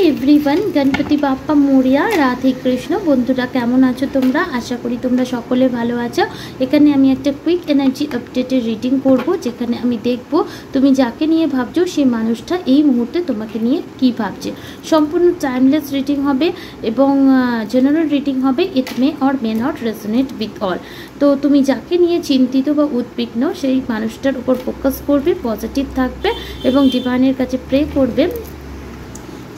Everyone, Ganapati Bappa Moria, Radhe Krishna. বন্ধুরা কেমন আছো তোমরা? আশা করি তোমরা সকলে ভালো আছো। এখানে আমি একটা কুইক এনার্জি আপডেটের রিডিং করব, যেখানে আমি দেখব তুমি যাকে নিয়ে ভাবছো সেই মানুষটা এই মুহূর্তে তোমাকে নিয়ে কি ভাবছে। সম্পূর্ণ টাইমলেস রিডিং হবে এবং জেনারেল রিডিং হবে। It may or may not resonate with all. তো তুমি যাকে নিয়ে চিন্তিত বা উদ্বিগ্ন সেই মানুষটার উপর ফোকাস করবে, পজিটিভ থাকবে এবং ডিভাইনের কাছে প্রে করবে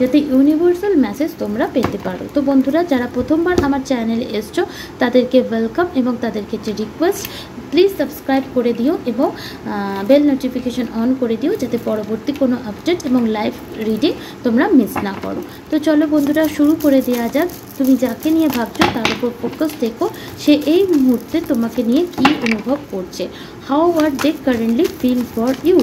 যাতে ইউনিভার্সাল মেসেজ তোমরা পেতে পারো। তো বন্ধুরা, যারা প্রথমবার আমার চ্যানেলে এসছো তাদেরকে ওয়েলকাম এবং তাদেরকে যে রিকোয়েস্ট, প্লিজ সাবস্ক্রাইব করে দিও এবং বেল নোটিফিকেশন অন করে দিও যাতে পরবর্তী কোনো আপডেট এবং লাইভ রিডিং তোমরা মিস না করো। তো চলো বন্ধুরা, শুরু করে দেওয়া যাক। তুমি যাকে নিয়ে ভাবছো তার উপর ফোকাস দেখো, সে এই মুহূর্তে তোমাকে নিয়ে কী অনুভব করছে। How are they currently feel for you.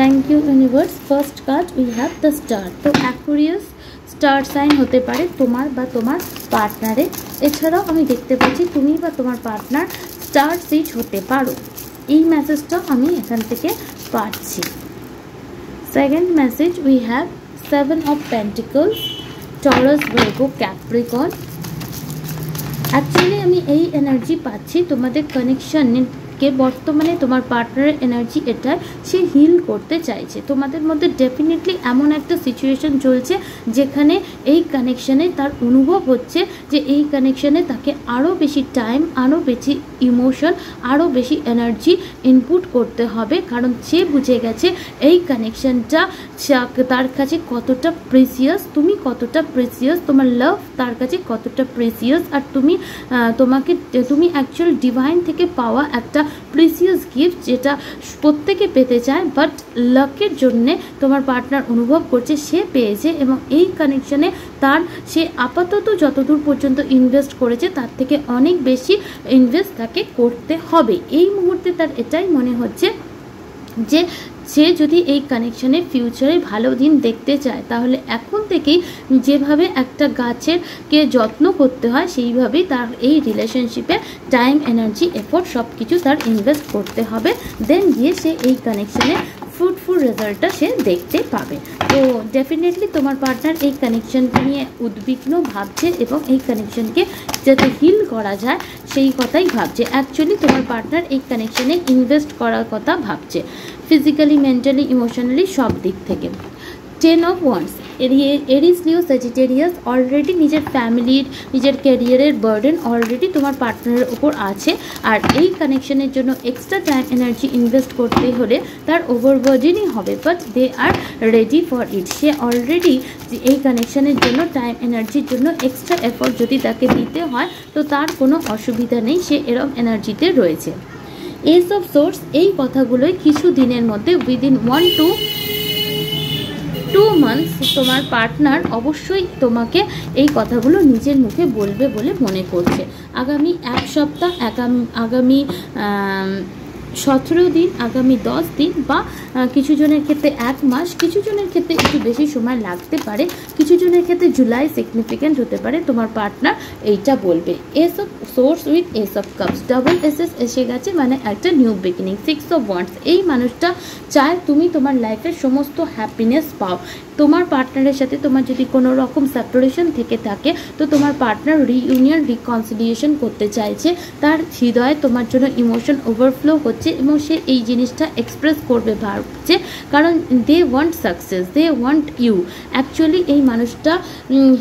Thank you universe. First card we have the star. তো অ্যাকুরিয়াস স্টার সাইন হতে পারে তোমার বা তোমার পার্টনারের। এছাড়াও আমি দেখতে পাচ্ছি তুমি বা তোমার পার্টনার স্টার সিচ হতে পারো। এই মেসেজটা আমি এখান থেকে পাচ্ছি। Second message we have 7 of pentacles, Taurus, Virgo, Capricorn. Actually আমি এই এনার্জি পাচ্ছি তোমাদের কানেকশন কে বর্তমানে তোমার পার্টনারের এনার্জি এটাই, সে হিল করতে চাইছে। তোমাদের মধ্যে ডেফিনেটলি এমন একটা সিচুয়েশন চলছে যেখানে এই কানেকশানে তার অনুভব হচ্ছে যে এই কানেকশানে তাকে আরও বেশি টাইম, আরও বেশি ইমোশন, আরও বেশি এনার্জি ইনপুট করতে হবে, কারণ সে বুঝে গেছে এই কানেকশানটা তার কাছে কতটা প্রেসিয়াস, তুমি কতটা প্রেসিয়াস, তোমার লাভ তার কাছে কতটা প্রেসিয়াস। আর তুমি অ্যাকচুয়াল ডিভাইন থেকে পাওয়া একটা প্রিসিয়াস গিফট যেটা প্রত্যেকে পেতে চায়, বাট লাকের জন্যে তোমার পার্টনার অনুভব করছে সে পেয়েছে এবং এই কানেকশানে সে আপাতত যতদূর পর্যন্ত ইনভেস্ট করেছে তার থেকে অনেক বেশি ইনভেস্ট তাকে করতে হবে। এই মুহূর্তে তার এটাই মনে হচ্ছে যে সে যদি এই কানেকশানে ফিউচারে ভালো দিন দেখতে চায় তাহলে এখন থেকেই যেভাবে একটা গাছেরকে যত্ন করতে হয় সেইভাবেই তার এই রিলেশনশিপে টাইম, এনার্জি, এফোর্ট সব কিছু তার ইনভেস্ট করতে হবে। দেন গিয়ে সে এই কানেকশানে ফ্রুটফুল রেজাল্টটা সে দেখতে পাবে। তো ডেফিনেটলি তোমার পার্টনার এই কানেকশানকে নিয়ে উদ্বিগ্ন ভাবছে এবং এই কানেকশানকে যাতে হিল করা যায় সেই কথাই ভাবছে। অ্যাকচুয়ালি তোমার পার্টনার এই কানেকশানে ইনভেস্ট করার কথা ভাবছে, ফিজিক্যালি, মেন্টালি, ইমোশনালি, সব দিক থেকে। 10 of ones, Aries, Leo, Sagittarius. Already নিজের ফ্যামিলির, নিজের ক্যারিয়ারের বার্ডেন অলরেডি তোমার পার্টনারের ওপর আছে, আর এই কানেকশনের জন্য এক্সট্রা টাইম, এনার্জি ইনভেস্ট করতে হলে তার ওভারবার্ডেনই হবে, but they are ready for it. সে অলরেডি এই কানেকশনের জন্য টাইম, এনার্জির জন্য এক্সট্রা এফোর্ট যদি তাকে দিতে হয় তো তার কোনো অসুবিধা নেই, সে এরকম এনার্জিতে রয়েছে। এস অফ সোর্স, এই কথাগুলোই কিছু দিনের মধ্যে উইদিন 1 to 2 months তোমার পার্টনার অবশ্যই তোমাকে এই কথাগুলো নিজের মুখে বলবে বলে মনে করছে। আগামী 1 সপ্তাহ, আগামী 17 দিন, আগামী 10 দিন বা কিছু জনের ক্ষেত্রে 1 মাস, কিছু জনের ক্ষেত্রে একটু বেশি সময় লাগতে পারে, কিছু জনের ক্ষেত্রে জুলাই সিগনিফিক্যান্ট হতে পারে। তোমার পার্টনার এইটা বলবে। S of swords with S of cups, double SS এসে গেছে, মানে একটা নিউ বিগিনিং। 6 অফ ওয়ান্ডস, এই মানুষটা চায় তুমি তোমার লাইফের সমস্ত হ্যাপিনেস পাও। তোমার পার্টনারের সাথে তোমার যদি কোনো রকম সেপারেশন থেকে থাকে তো তোমার পার্টনার রিইউনিয়ন, রিকনসিলিয়েশন করতে চাইছে। তার হৃদয়ে তোমার জন্য ইমোশন ওভারফ্লো হচ্ছে এবং সে এই জিনিসটা এক্সপ্রেস করবে ভাবছে, কারণ they want success, they want you. Actually এই মানুষটা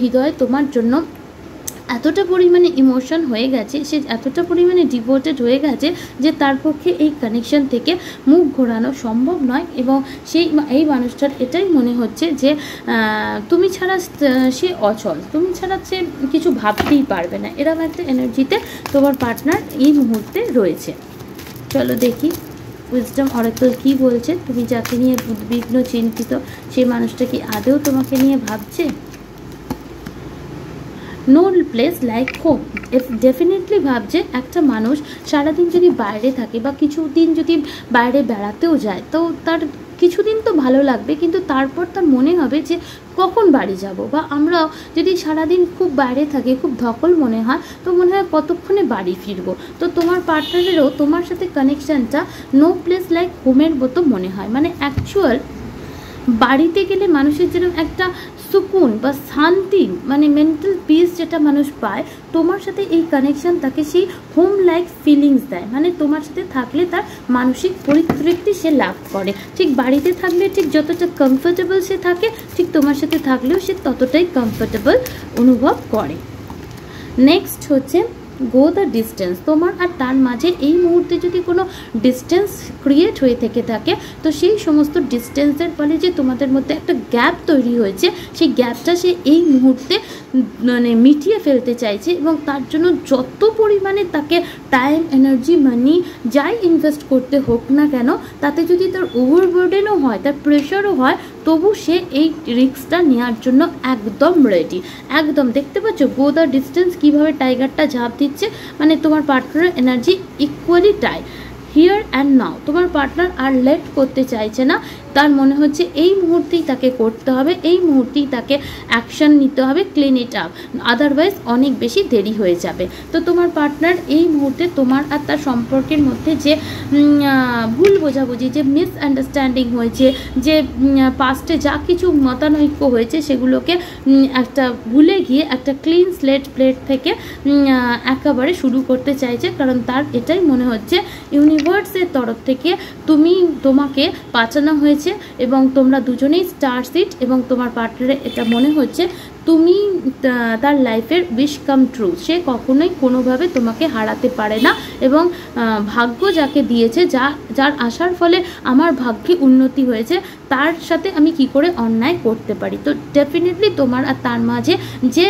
হৃদয়ে তোমার জন্য এতটা পরিমাণে ইমোশন হয়ে গেছে, সে এতটা পরিমাণে ডিভোটেড হয়ে গেছে যে তার পক্ষে এই কানেকশন থেকে মুখ ঘোরানো সম্ভব নয় এবং এই মানুষটার এটাই মনে হচ্ছে যে তুমি ছাড়া সে অচল, তুমি ছাড়া সে কিছু ভাবতেই পারবে না। এরকম একটা এনার্জিতে তোমার পার্টনার এই মুহূর্তে রয়েছে। চলো দেখি উইজডম অরাকল কী বলছে। তুমি যাকে নিয়ে উদ্বিগ্ন, চিন্তিত, সেই মানুষটা কি আদৌ তোমাকে নিয়ে ভাবছে? No place like home, definitely ভাবছে একটা মানুষ সারাদিন যদি বাইরে থাকে বা কিছুদিন যদি বাইরে বেড়াতেও যায় তো তার কিছুদিন তো ভালো লাগবে, কিন্তু তারপর তার মনে হবে যে কখন বাড়ি যাব, বা আমরাও যদি সারাদিন খুব বাইরে থাকি, খুব ধকল মনে হয়, তো মনে হয় কতক্ষণে বাড়ি ফিরবো। তো তোমার পার্টনারেরও তোমার সাথে কানেকশানটা নো প্লেস লাইক হোমের মতো মনে হয়, মানে অ্যাকচুয়াল বাড়িতে গেলে মানুষের যেরকম একটা সুকুন বা শান্তি, মানে মেন্টাল পিস যেটা মানুষ পায়, তোমার সাথে এই কানেকশান তাকে সেই হোম লাইক ফিলিংস দেয়। মানে তোমার সাথে থাকলে তার মানসিক পরিতৃপ্তি সে লাভ করে। ঠিক বাড়িতে থাকলে ঠিক যতটা কমফোর্টেবল সে থাকে, ঠিক তোমার সাথে থাকলেও সে ততটাই কমফোর্টেবল অনুভব করে। নেক্সট হচ্ছে গো দ্য ডিস্টেন্স। তোমার আর তার মাঝে এই মুহূর্তে যদি কোনো ডিস্টেন্স ক্রিয়েট হয়ে থেকে থাকে, তো সেই সমস্ত ডিস্টেন্সের ফলে যে তোমাদের মধ্যে একটা গ্যাপ তৈরি হয়েছে, সেই গ্যাপটা সে এই মুহূর্তে মানে মিটিয়ে ফেলতে চাইছে, এবং তার জন্য যত পরিমাণে তাকে টাইম, এনার্জি, মানি যাই ইনভেস্ট করতে হোক না কেন, তাতে যদি তার ওভারবার্ডেনও হয়, তার প্রেশারও হয়, তবু সে এই রিস্কটা নেওয়ার জন্য একদম রেডি। একদম দেখতে পাচ্ছ গো দ্য ডিস্টেন্স কীভাবে টাইগারটা ঝাঁপ দিচ্ছে। মানে তোমার পার্টনারের energy equally tie, here and now. তোমার পার্টনার আর লেট করতে চাইছে না, তার মনে হচ্ছে এই মুহূর্তেই তাকে করতে হবে, এই মুহূর্তেই তাকে অ্যাকশান নিতে হবে, ক্লিন ইট আপ, আদারওয়াইজ অনেক বেশি দেরি হয়ে যাবে। তো তোমার পার্টনার এই মুহূর্তে তোমার আর তার সম্পর্কের মধ্যে যে ভুল বোঝাবুঝি, যে মিসআন্ডারস্ট্যান্ডিং হয়েছে, যে পাস্টে যা কিছু মতানৈক্য হয়েছে, সেগুলোকে একটা ভুলে গিয়ে একটা ক্লিন স্লেট প্লেট থেকে একেবারে শুরু করতে চাইছে। কারণ তার এটাই মনে হচ্ছে ইউনিভার্সের তরফ থেকে তোমাকে বাঁচানো হয়েছে, এবং তোমরা দুজনেই স্টার সিট, এবং তোমার পার্টনারের এটা মনে হচ্ছে তুমি তার লাইফের উইশ কাম ট্রু। সে কখনোই কোনোভাবে তোমাকে হারাতে পারে না, এবং ভাগ্য যাকে দিয়েছে, যার আসার ফলে আমার ভাগ্যে উন্নতি হয়েছে, তার সাথে আমি কি করে অন্যায় করতে পারি। তো ডেফিনেটলি তোমার আর তার মাঝে যে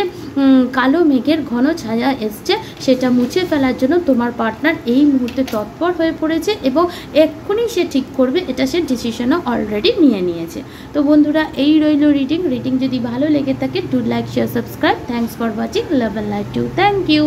কালো মেঘের ঘন ছায়া এসছে, সেটা মুছে ফেলার জন্য তোমার পার্টনার এই মুহূর্তে তৎপর হয়ে পড়েছে, এবং এক্ষুনি সে ঠিক করবে, এটা সে ডিসিশনও অলরেডি নিয়ে নিয়েছে। তো বন্ধুরা, এই রইল রিডিং যদি ভালো লেগে থাকে, do like, share, subscribe. Thanks for watching, love and light you. Thank you.